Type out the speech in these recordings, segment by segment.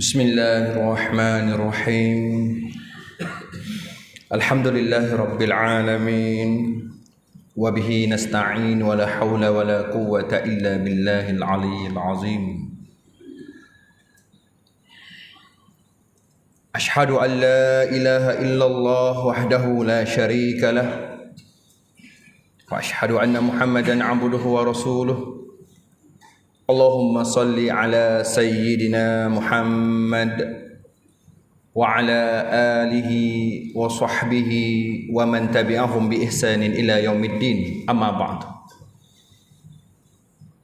Bismillahirrahmanirrahim. Alhamdulillahirabbil alamin. Wa bihi nasta'in wa la haula wa la quwwata illa billahil aliyyil azim. Ashhadu an la ilaha illallah wahdahu la syarika lah. Wa ashhadu anna Muhammadan 'abduhu wa rasuluh. Allahumma salli ala sayyidina Muhammad wa ala alihi wa sahbihi wa man tabi'ahum bi ihsanin ila yaumiddin, amma ba'd.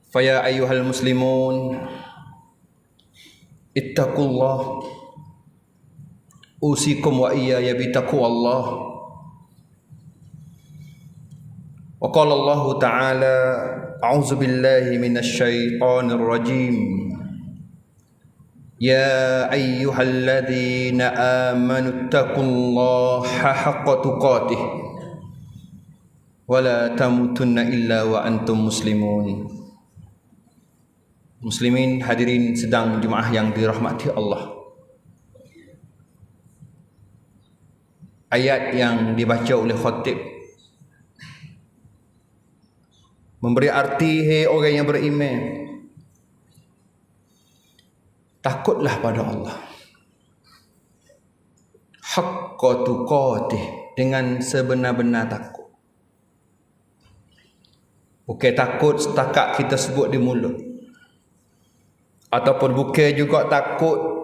Faya ayyuhal muslimun, ittaqullah, usikum wa iyaya bitaqwallah. Wa qala Allah ta'ala, a'udzu billahi minasyaitonir rajim. Ya ayyuhalladzina amanu taqullaha haqqa tuqatih wa la tamutunna illa wa antum muslimun. Muslimin hadirin sedang jemaah yang dirahmati Allah. Ayat yang dibaca oleh khatib memberi arti, hei orang yang beriman, takutlah pada Allah haqqa tuqatih, dengan sebenar-benar takut. Bukan takut setakat kita sebut di mulut, ataupun bukan juga takut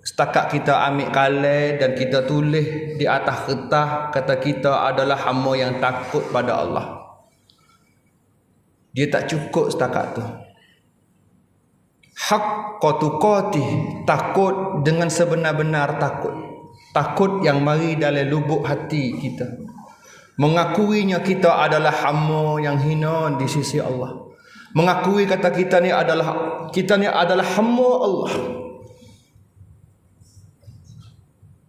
setakat kita ambil kalam dan kita tulis di atas kertas kata kita adalah hamba yang takut pada Allah. Dia tak cukup setakat tu. Haqqa tuqatih, takut dengan sebenar-benar takut. Takut yang mari dalam lubuk hati kita. Mengakuinya kita adalah hamba yang hina di sisi Allah. Mengakui kata kita ni adalah hamba Allah.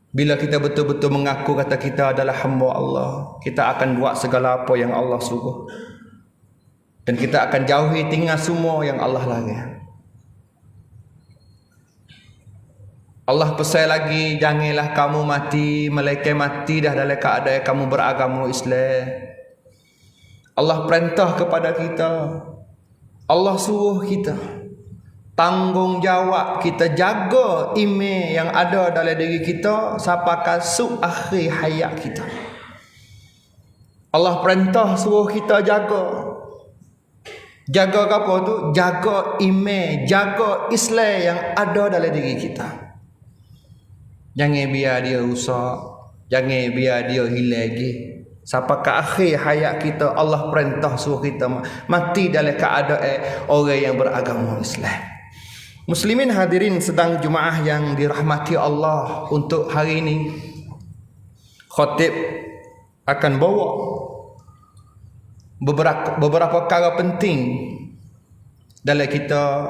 Bila kita betul-betul mengaku kata kita adalah hamba Allah, kita akan buat segala apa yang Allah suruh. Dan kita akan jauhi tinggal semua yang Allah larang. Allah pesan lagi, janganlah kamu mati melainkan mati dah dalam keadaan kamu beragama Islam. Allah perintah kepada kita, Allah suruh kita, tanggungjawab kita jaga iman yang ada dalam diri kita sampai kasut akhir hayat kita. Allah perintah suruh kita jaga. Jaga apa tu? Jaga iman, jaga Islam yang ada dalam diri kita. Jangan biar dia rusak, jangan biar dia hilang lagi. Sampai ke akhir hayat kita, Allah perintah suruh kita mati dalam keadaan orang yang beragama Islam. Muslimin hadirin sedang Jumaah yang dirahmati Allah, untuk hari ini khatib akan bawa beberapa perkara penting dalam kita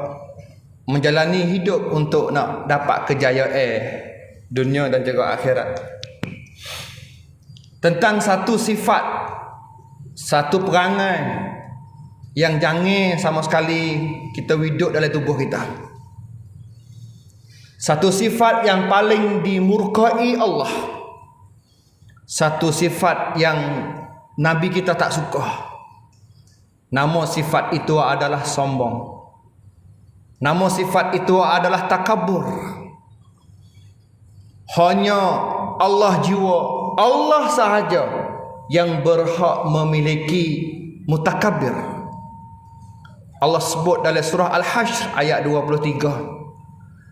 menjalani hidup untuk nak dapat kejayaan dunia dan juga akhirat. Tentang satu sifat, satu perangai yang jangan sama sekali kita hidup dalam tubuh kita. Satu sifat yang paling dimurkai Allah. Satu sifat yang Nabi kita tak suka. Nama sifat itu adalah sombong. Nama sifat itu adalah takabur. Hanya Allah jiwa, Allah sahaja yang berhak memiliki mutakabir. Allah sebut dalam surah Al-Hashr ayat 23.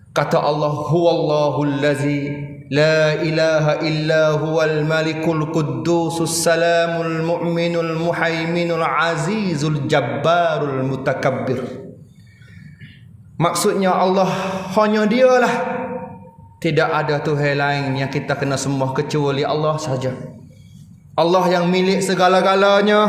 Kata Allah, huwallahu allazi la ilaha illa huwal malikul quddusus salamul mu'minul muhaiminul azizul jabbarul mutakabbir. Maksudnya Allah hanya dialah, tidak ada Tuhan lain yang kita kena sembah kecuali Allah saja. Allah yang milik segala-galanya,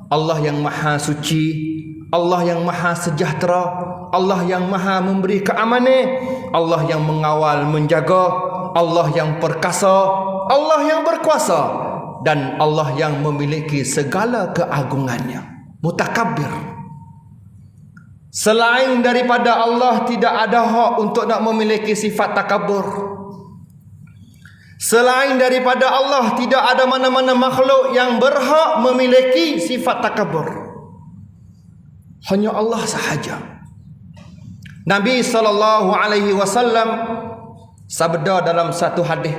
Allah yang maha suci, Allah yang maha sejahtera, Allah yang maha memberi keamanan, Allah yang mengawal menjaga, Allah yang perkasa, Allah yang berkuasa, dan Allah yang memiliki segala keagungannya. Mutakabbir. Selain daripada Allah tidak ada hak untuk nak memiliki sifat takabur. Selain daripada Allah tidak ada mana-mana makhluk yang berhak memiliki sifat takabur. Hanya Allah sahaja. Nabi SAW sabda dalam satu hadis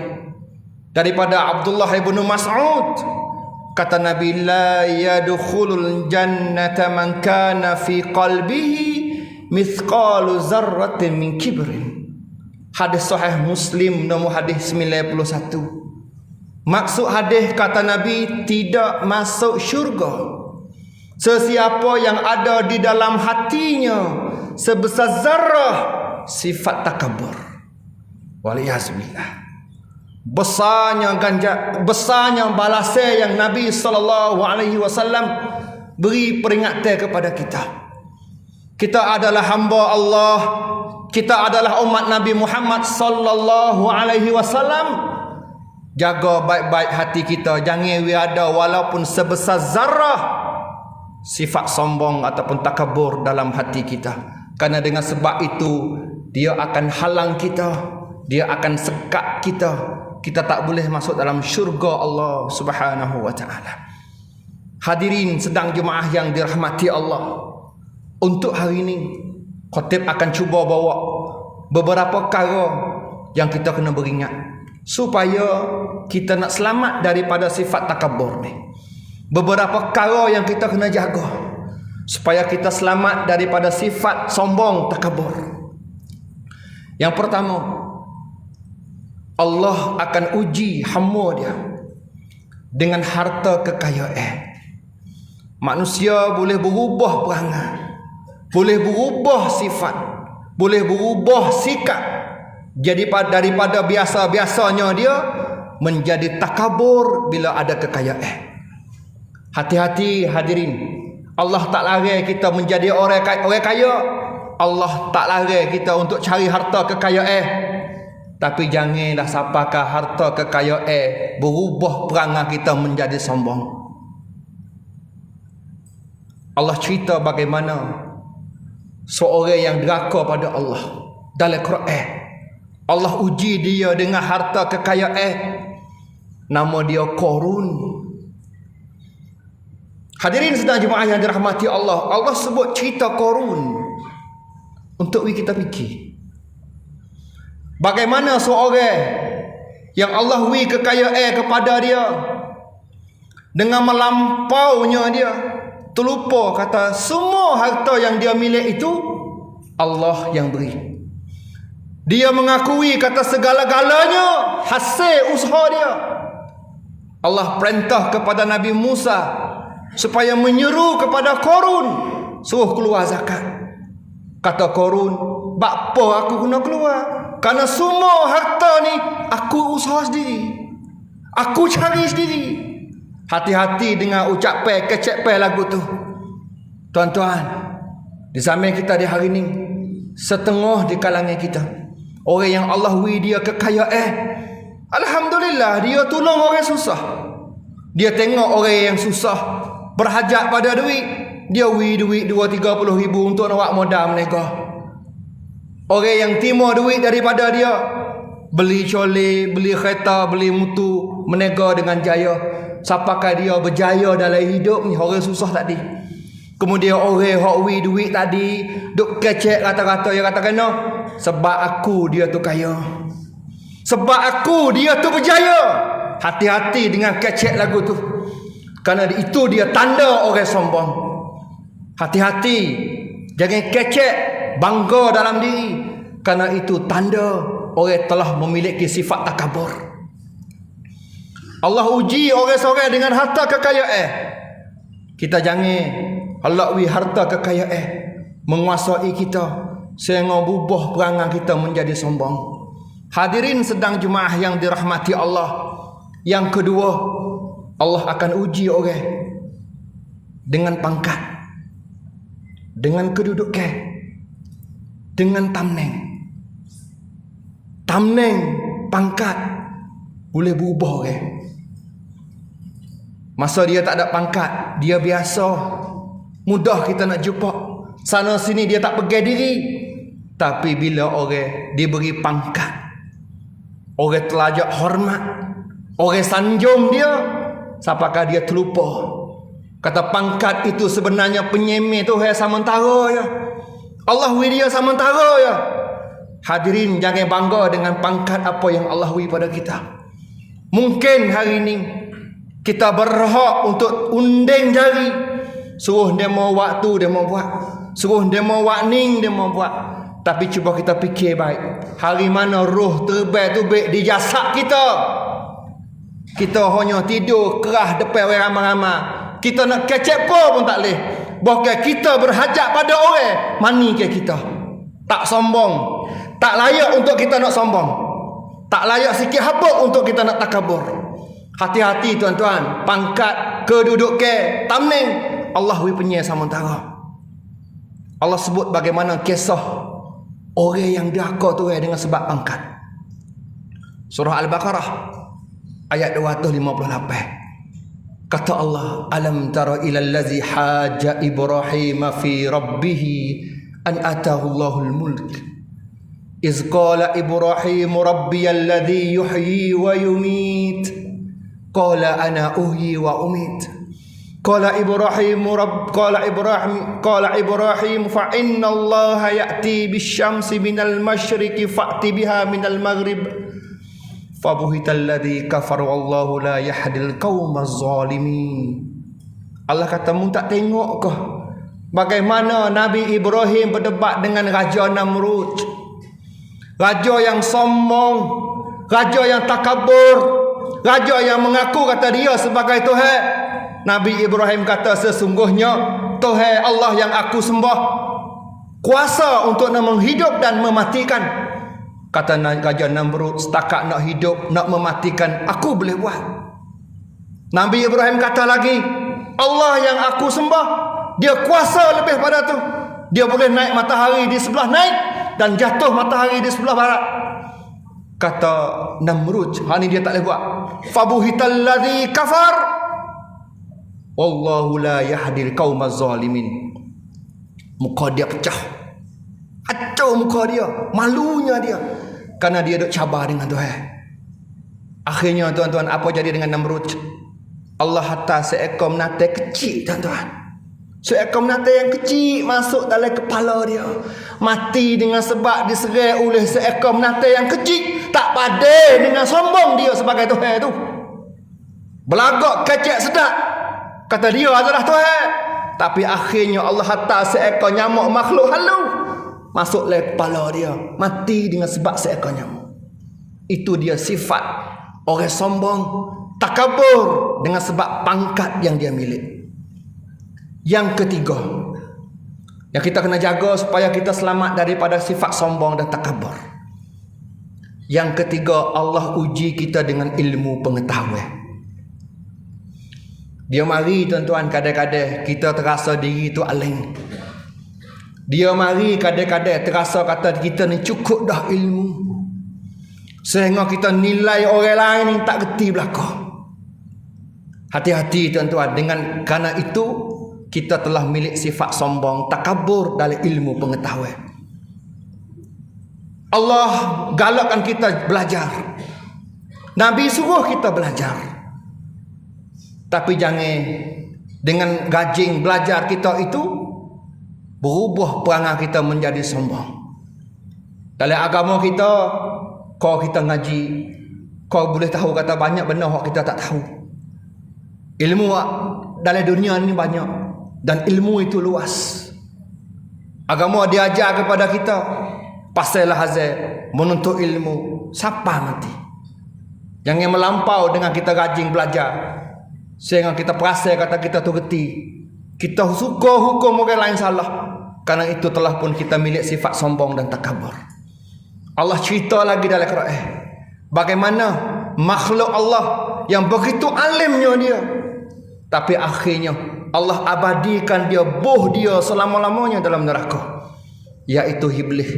daripada Abdullah ibn Mas'ud, kata Nabi, la yadkhulul jannata man kana fi qalbihi mithqalu zarratin min kibrin. Hadis sahih Muslim nombor hadis 91. Maksud hadis kata Nabi, tidak masuk syurga sesiapa yang ada di dalam hatinya sebesar zarah sifat takabur. Waliyazbillah. Besarnya balasan yang Nabi SAW beri peringatan kepada kita. Kita adalah hamba Allah, kita adalah umat Nabi Muhammad SAW. Jaga baik-baik hati kita, jangan ada walaupun sebesar zarah sifat sombong ataupun takabur dalam hati kita. Karena dengan sebab itu dia akan halang kita, dia akan sekat kita. Kita tak boleh masuk dalam syurga Allah Subhanahu wa taala. Hadirin sedang jemaah yang dirahmati Allah, untuk hari ini khatib akan cuba bawa beberapa perkara yang kita kena beringat supaya kita nak selamat daripada sifat takabur ni. Beberapa perkara yang kita kena jaga supaya kita selamat daripada sifat sombong takabur. Yang pertama, Allah akan uji hamba dia dengan harta kekayaan. Manusia boleh berubah perangai, boleh berubah sifat, boleh berubah sikap. Jadi daripada biasa-biasanya dia menjadi takabur bila ada kekayaan. Hati-hati hadirin. Allah tak larang kita menjadi orang kaya. Allah tak larang kita untuk cari harta kekayaan. Tapi janganlah sampaikan harta kekayaan berubah perangai kita menjadi sombong. Allah cerita bagaimana seorang yang deraka pada Allah dalam Quran. Allah uji dia dengan harta kekayaan. Nama dia Qarun. Hadirin sedang jemaah yang dirahmati Allah, Allah sebut cerita Qarun untuk kita fikir. Bagaimana seorang yang Allah beri kekayaan kepada dia, Dengan melampaunya dia, terlupa kata semua harta yang dia milik itu Allah yang beri. Dia mengakui kata segala-galanya hasil usaha dia. Allah perintah kepada Nabi Musa supaya menyeru kepada Korun, suruh keluar zakat. Kata Korun, bakpo aku kena keluar? Karena semua harta ni aku usaha sendiri, aku cari sendiri. Hati-hati dengan ucapan kecek lagu tu. Tuan-tuan, di zaman kita di hari ni, setengah di kalangan kita, orang yang Allah beri dia kekayaan, alhamdulillah, dia tolong orang susah. Dia tengok orang yang susah berhajat pada duit, dia beri duit 20-30 ribu untuk nak buat modal mereka. Orang yang timur duit daripada dia, beli colek, beli kereta, beli mutu, menega dengan jaya. Siapakah dia berjaya dalam hidup ni? Orang susah tadi. Kemudian orang hak beri duit tadi duk kecek kata-kata, dia kata kena sebab aku dia tu kaya, sebab aku dia tu berjaya. Hati-hati dengan kecek lagu tu, kerana itu dia tanda orang sombong. Hati-hati, jangan kecek bangga dalam diri, kerana itu tanda orang telah memiliki sifat takabur. Allah uji orang-orang dengan harta kekayaan. Kita jangan halakwi harta kekayaan menguasai kita sehingga berubah perangai kita menjadi sombong. Hadirin sedang jemaah yang dirahmati Allah. Yang kedua, Allah akan uji orang dengan pangkat, dengan kedudukan, dengan tamneng. Tamneng, pangkat boleh berubah orang. Masa dia tak ada pangkat, dia biasa, mudah kita nak jumpa. Sana sini dia tak pegang diri. Tapi bila orang diberi pangkat, orang telajak hormat, orang sanjung dia, siapakah dia terlupa kata pangkat itu sebenarnya penyemeh tu sementara ya. Allah beri dia sementara ya. Hadirin, jangan bangga dengan pangkat apa yang Allah beri pada kita. Mungkin hari ini kita berhak untuk unding jari, suruh demo waktu dia mau buat, suruh demo wakning dia mau buat. Tapi cuba kita fikir baik, hari mana roh terbaik di jasad kita, kita hanya tidur kerah depan orang ramai-ramai, kita nak kecek pun tak boleh. Bahkan kita berhajat pada orang, mani ke kita tak sombong, tak layak untuk kita nak sombong, tak layak sikit habuk untuk kita nak takabur. Hati-hati tuan-tuan, pangkat, kedudukan, tamning Allah beri penyai sementara. Allah sebut bagaimana kisah orang yang diraka tu dengan sebab pangkat. Surah Al-Baqarah ayat 258. Kata Allah, alam tara ilal ladzi haja Ibrahim fi rabbih an atahu Allahul mulk iz qala Ibrahim rabbiyal ladzi yuhyi wa yumit qala ana uhyi wa umit qala Ibrahim fa inna Allah ya'ti bisyamsi minal masyriqi fa'ti biha minal maghrib fabuhital ladzi kafara wallahu la yahdil qaumaz zalimin. Allah kata, mu tak tengok ke bagaimana Nabi Ibrahim berdebat dengan Raja Namrud, raja yang sombong, raja yang takabur, raja yang mengaku kata dia sebagai Tuhan. Nabi Ibrahim kata, sesungguhnya Tuhan Allah yang aku sembah kuasa untuk menghidup dan mematikan. Kata Raja Namrud, setakat nak hidup, nak mematikan, aku boleh buat. Nabi Ibrahim kata lagi, Allah yang aku sembah, dia kuasa lebih pada tu. Dia boleh naik matahari di sebelah naik dan jatuh matahari di sebelah barat. Kata Namrud, ini dia tak boleh buat. Fabuhital ladzi kafar wallahu la yahdil qaumaz zalimin. Muka dia pecah, kacau muka dia, malunya dia, kerana dia duk cabar dengan Tuhan. Akhirnya tuan-tuan, apa jadi dengan Namrud? Allah hantar seekor binatang kecil tuan-tuan, seekor binatang yang kecil masuk dalam kepala dia, mati dengan sebab diserang oleh seekor binatang yang kecil. Tak padai dengan sombong dia sebagai Tuhan tu. Belagak kecek sedap. Kata dia adalah Tuhan. Tapi akhirnya Allah hantar seekor nyamuk makhluk halus masuk le kepala dia. Mati dengan sebab seekor nyamuk. Itu dia sifat orang sombong, takabur dengan sebab pangkat yang dia milik. Yang ketiga, yang kita kena jaga supaya kita selamat daripada sifat sombong dan takabur. Yang ketiga, Allah uji kita dengan ilmu pengetahuan. Dia mari tuan-tuan, kadang-kadang kita terasa diri tu aling. Dia mari kadang-kadang terasa kata kita ni cukup dah ilmu, sehingga kita nilai orang lain yang tak reti belaka. Hati-hati tuan-tuan, dengan kerana itu kita telah milik sifat sombong, takabur dalam ilmu pengetahuan. Allah galakkan kita belajar. Nabi suruh kita belajar. Tapi jangan dengan gajing belajar kita itu berubah perangai kita menjadi sombong. Dalam agama kita, kau kita ngaji, kau boleh tahu kata banyak benda yang kita tak tahu. Ilmu dalam dunia ni banyak dan ilmu itu luas. Agama dia ajar kepada kita pasal hazal menuntut ilmu siapa mati. Jangan melampau dengan kita gajing belajar sehingga kita perasa kata kita tu reti. Kita suka hukum orang lain salah. Karena itu telah pun kita milik sifat sombong dan takabur. Allah cerita lagi dalam Quran bagaimana makhluk Allah yang begitu alimnya dia, tapi akhirnya Allah abadikan dia, boh dia selama-lamanya dalam neraka, yaitu iblis.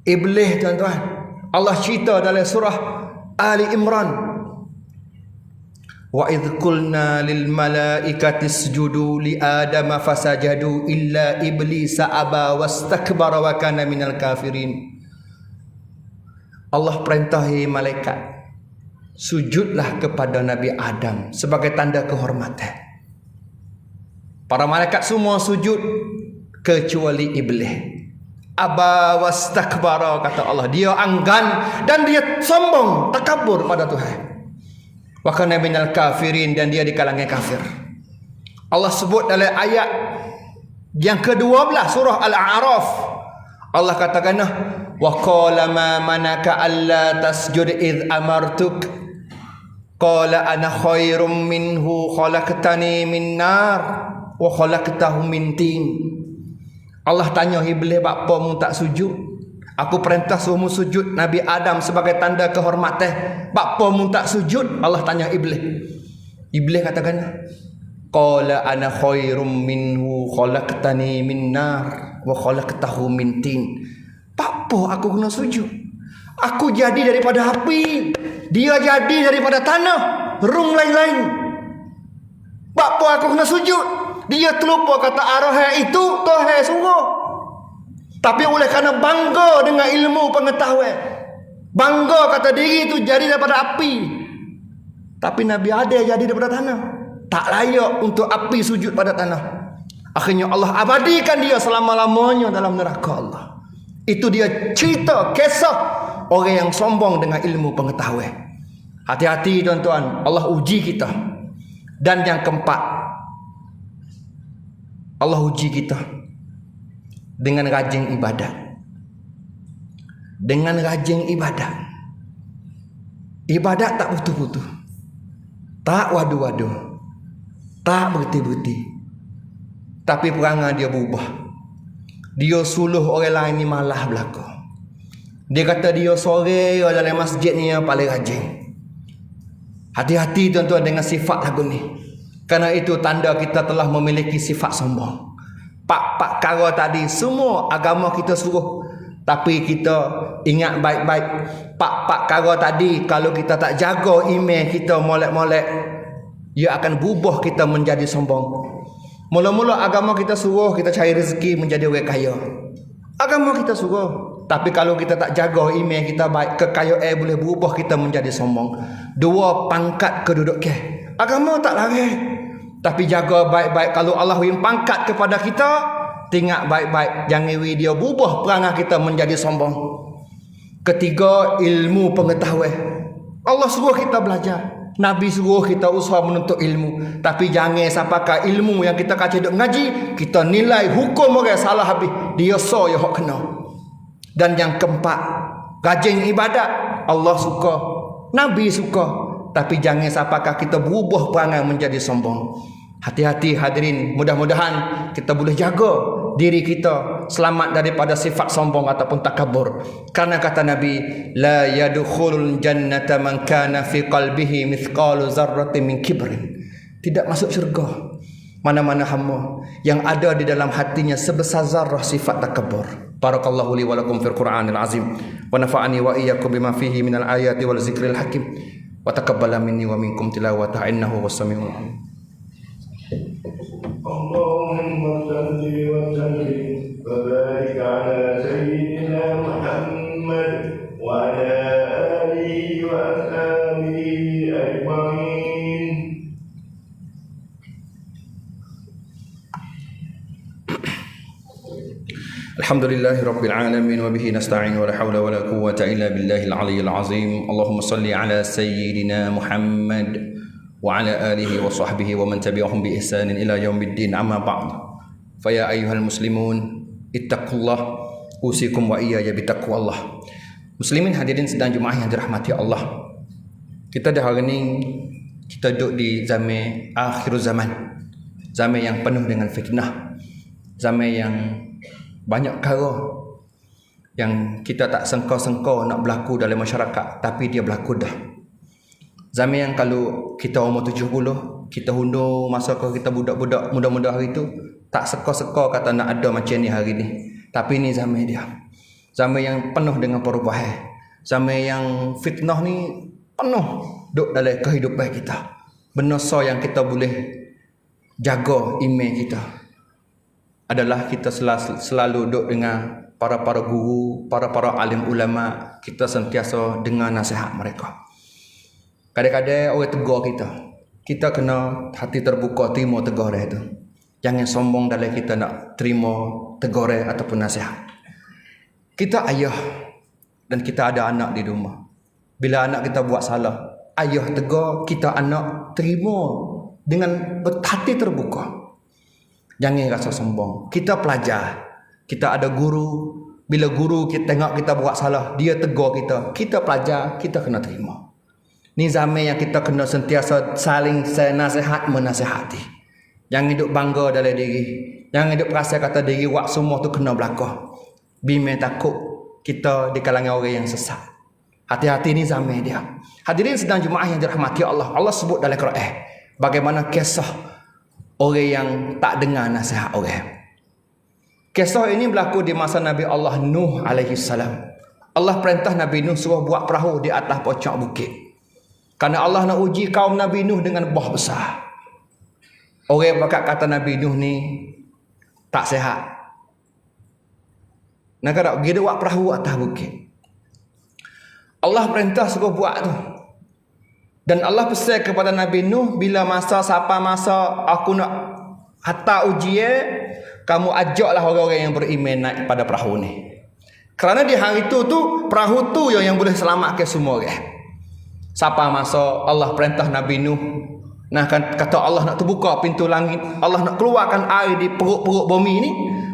Iblis tuan-tuan, Allah cerita dalam surah Ali Imran, wa idh qulna lil malaikati isjudu li adama fasajadu illa iblisa aba wastakbara wa kana minal kafirin. Allah perintahi malaikat, sujudlah kepada Nabi Adam sebagai tanda kehormatan. Para malaikat semua sujud kecuali iblis. Aba wastakbara, kata Allah, dia enggan dan dia sombong, takabur pada Tuhan. Wa kana minal kafirin, dan dia di kalangan kafir. Allah sebut dalam ayat yang ke-12 surah Al-A'raf, Allah katakan, wa qala ma manaka alla tasjud id amartuk qala ana khairum minhu khalaqtani min nar wa khalaqtahu min tin. Allah tanya iblis, apa mu tak sujud? Aku perintah suruhmu sujud Nabi Adam sebagai tanda kehormatan. Apa mu tak sujud? Allah tanya iblis. Iblis katakan, qala ana khairum minhu khalaqtani min nar wa khalaqtahu min tin. Apa aku kena sujud? Aku jadi daripada api, dia jadi daripada tanah, rung lain-lain. Apa aku kena sujud? Dia terlupa kata arah itu Tuhan suruh. Tapi oleh kerana bangga dengan ilmu pengetahuan, bangga kata diri itu jadi daripada api, tapi Nabi Adam jadi daripada tanah. Tak layak untuk api sujud pada tanah. Akhirnya Allah abadikan dia selama-lamanya dalam neraka Allah. Itu dia cerita kisah orang yang sombong dengan ilmu pengetahuan. Hati-hati tuan-tuan, Allah uji kita. Dan yang keempat, Allah uji kita dengan rajin ibadat. Dengan rajin ibadat. Ibadat tak putus-putus, tak wadu-wadu, tak berhenti-berhenti. Tapi perangai dia berubah. Dia suluh orang lain ni malah berlaku. Dia kata dia sore dalam masjid ni yang paling rajin. Hati-hati tuan-tuan dengan sifat lagu ni. Kerana itu tanda kita telah memiliki sifat sombong. Pak kara tadi semua agama kita suruh, tapi kita ingat baik-baik, pak kara tadi kalau kita tak jaga iman kita molek-molek, ia akan berubah kita menjadi sombong. Mula-mula agama kita suruh kita cari rezeki menjadi orang kaya. Agama kita suruh, tapi kalau kita tak jaga iman kita baik, kekayaan boleh berubah kita menjadi sombong. Dua pangkat kedudukan. Agama tak larang, tapi jaga baik-baik. Kalau Allah beri pangkat kepada kita, tinggal baik-baik, jangan dia berubah perangai kita menjadi sombong. Ketiga, ilmu pengetahuan. Allah suruh kita belajar. Nabi suruh kita usaha menuntut ilmu, tapi jangan sampaikan ilmu yang kita kaca duk ngaji, kita nilai hukum orang salah habis. Dia so ya hok kena. Dan yang keempat, rajin ibadat. Allah suka, Nabi suka, tapi jangan sampaikan kita berubah perangai menjadi sombong. Hati-hati hadirin, mudah-mudahan kita boleh jaga diri kita selamat daripada sifat sombong ataupun takabur. Karena kata Nabi, la yadkhulul jannata man kana fi qalbihi mithqalu zarratin min kibrin. Tidak masuk syurga mana-mana hamba yang ada di dalam hatinya sebesar zarrah sifat takabur. Barakallahu li wa lakum fil Qur'anil azim wa nafa'ani wa iyyakum bima fihi minal ayati wal zikril hakim wa taqabbala minni wa minkum tilawata innahu was-sami'ul 'alim. Allahumma salli wa sallim wa barik ala sayyidina Muhammad wa ala alihi wa ashabihi ajma'in. Alhamdulillahi rabbil alamin wa bihi nasta'in wa la hawla wa la quwwata illa billahil aliyyil azim. Allahumma salli ala sayyidina Muhammad wa ala alihi wa sahbihi wa man tabi'ahum bi ihsanin ila yaumiddin, amma ba'd. Fa ya ayyuhal muslimun ittaqullah usikum wa iyaya bi taqwallah. Muslimin hadirin sedang Jumaah yang dirahmati Allah. Kita dah hari ni kita duduk di zaman akhir zaman. Zaman yang penuh dengan fitnah. Zaman yang banyak perkara yang kita tak sangka-sangka nak berlaku dalam masyarakat, tapi dia berlaku dah. Zaman yang kalau kita umur 70, kita hundur masa kita budak-budak muda-muda hari tu, tak seka-seka kata nak ada macam ni hari ni. Tapi ni zaman dia. Zaman yang penuh dengan perubahan. Zaman yang fitnah ni penuh duk dalam kehidupan kita. Benda so yang kita boleh jaga iman kita adalah kita selalu duk dengan para-para guru, para-para alim ulama, kita sentiasa dengar nasihat mereka. Kadang-kadang orang tegur kita kena hati terbuka terima teguran itu. Jangan sombong dalam kita nak terima teguran ataupun nasihat. Kita ayah dan kita ada anak di rumah. Bila anak kita buat salah, ayah tegur, kita anak terima dengan hati terbuka. Jangan rasa sombong. Kita pelajar, kita ada guru. Bila guru kita tengok kita buat salah, dia tegur kita. Kita pelajar, kita kena terima. Ni zaman yang kita kena sentiasa saling nasihat menasihati. Jangan hidup bangga dalam diri. Jangan hidup rasa kata diri buat semua tu kena belakang. Bimbing takut kita di kalangan orang yang sesat. Hati-hati ni zaman dia. Hadirin sedang Jumaah yang dirahmati Allah. Allah sebut dalam Quran bagaimana kisah orang yang tak dengar nasihat orang. Kisah ini berlaku di masa Nabi Allah Nuh alaihi salam. Allah perintah Nabi Nuh suruh buat perahu di atas pocok bukit. Karena Allah nak uji kaum Nabi Nuh dengan bah besar. Orang pakat kata Nabi Nuh ni tak sihat. Nak kata pergi buat perahu atas bukit. Allah perintah suruh buat tu. Dan Allah pesan kepada Nabi Nuh, bila masa siapa masa aku nak hantar ujian, kamu ajaklah orang-orang yang beriman naik pada perahu ni. Kerana di hari tu perahu tu yang boleh selamatkan semua orang. Siapa masa Allah perintah Nabi Nuh, nah kan kata Allah nak terbuka pintu langit, Allah nak keluarkan air di perut-perut bumi ni,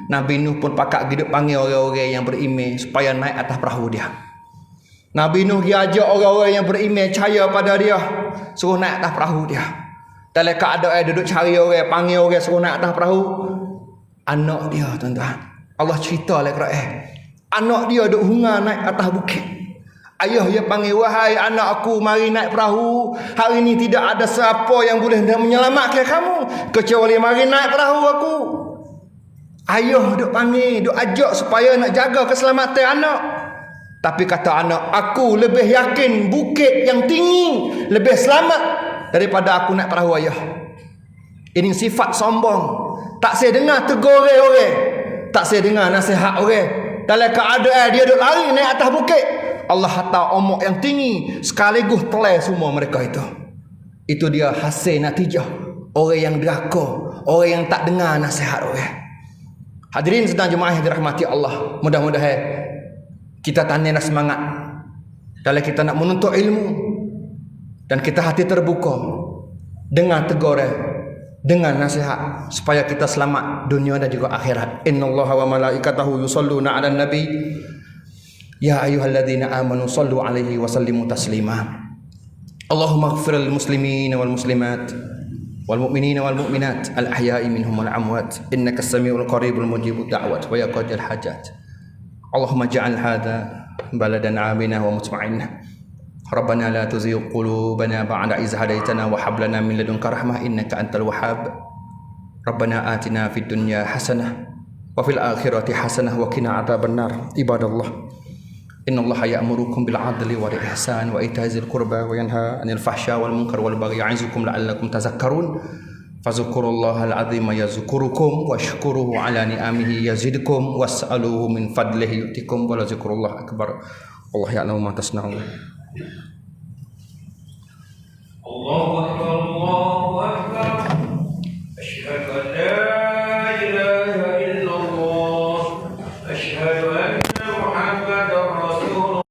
Nabi Nuh pun pakat hidup panggil orang-orang yang beriman supaya naik atas perahu dia. Nabi Nuh dia ajak orang-orang yang beriman percaya pada dia, suruh naik atas perahu dia. Dalam keadaan duduk cari orang, panggil orang suruh naik atas perahu, anak dia tuan-tuan. Allah cerita dalam Quran. Anak dia duduk hungar naik atas bukit. Ayah dia panggil, wahai anak aku, mari naik perahu. Hari ini tidak ada siapa yang boleh menyelamatkan kamu kecuali mari naik perahu aku. Ayah duk panggil, duk ajak supaya nak jaga keselamatan anak. Tapi kata anak, aku lebih yakin bukit yang tinggi lebih selamat daripada aku naik perahu ayah. Ini sifat sombong. Tak saya dengar tegur orang, tak saya dengar nasihat orang. Dalam keadaan dia duk lari naik atas bukit, Allah hantar omok yang tinggi sekaligus telan semua mereka itu. Itu dia hasil natijah orang yang deraka, orang yang tak dengar nasihat orang. Hadirin sedang Jumaah yang dirahmati Allah, mudah-mudahan kita tanya semangat dalam kita nak menuntut ilmu. dan kita hati terbuka dengan tegur, dengan nasihat supaya kita selamat dunia dan juga akhirat. Innallaha wa malaikatahu yusholluna 'alan nabi ya ayyuhalladzina amanu shallu 'alaihi wa sallimu taslima. Allahumma ighfir lil muslimina wal muslimat wal mu'minina wal mu'minat al ahya'i minhum wal amwat innaka as-sami'ul qaribul mujibud da'wat wa yaqdil hajat. Allahumma ja'al hadha baladan aminah wa mutma'innah. Rabbana la tuzigh qulubana ba'da idh hadaytana wa hab lana min ladunka rahmah innaka antal wahhab. Rabbana atina fid dunya hasanah wa fil akhirati hasanah wa qina adzabannar. Ibadallah, innallaha ya'murukum bil 'adli wal ihsan wa ita'izil qurba wa yanha 'anil fahsya wal munkar wal baghi ya'izukum la'allakum tadhakkarun. Fadhkurullahal 'azima yazkurukum washkuruhu 'ala ni'amihi yazidkum was'aluhu min fadlihi yu'tikum wa la zikrullah akbar. Allah ya'lamu ma tasna'un. Allahu akbar.